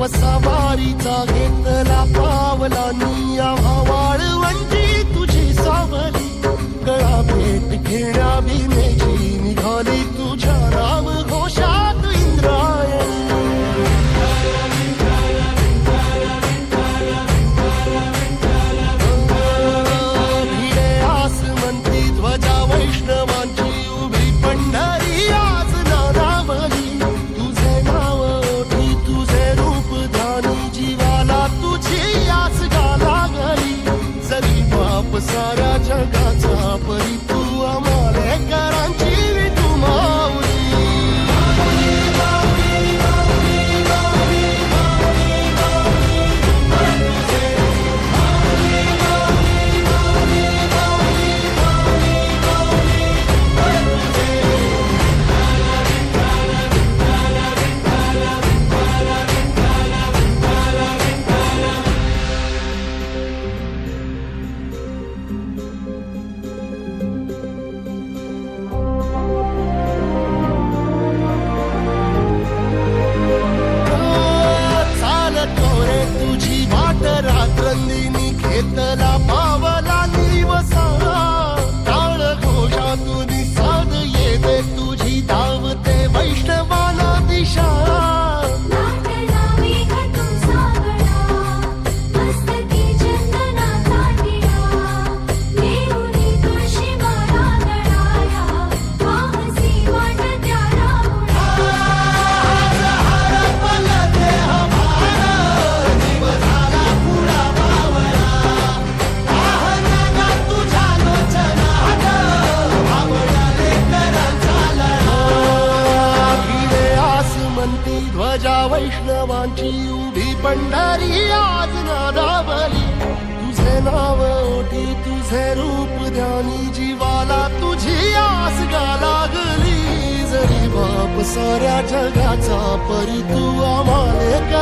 सवारीचा घेतला पावला निया वाळवंटी तुझी सावली गळा भेट घेण्या भीमेची निघाली तुझ्या राम घोषात इंद्रायणी भिडे आसमंती ध्वजा वैष्णवांची उभी पंढरी आज नानावली तुझे नाव ओठी तुझे रूप ध्यानी जीवाला तुझी आस गा लागली जरी बाप साऱ्या जगाचा परी तू आमालेकरांची विठू माऊली रात्रंदिनी घेतला पावला दिवसा टाळ घोषातून साध येते तुझी धावते वैष्णवाला दिशा ध्वजा वैष्णवांची उभी पंढरी आज नादावली तुझे नाव ओठी तुझे रूप ध्यानी जीवाला तुझी आस गा लागली जरी बाप साऱ्या जगाचा परी तू आम्हाला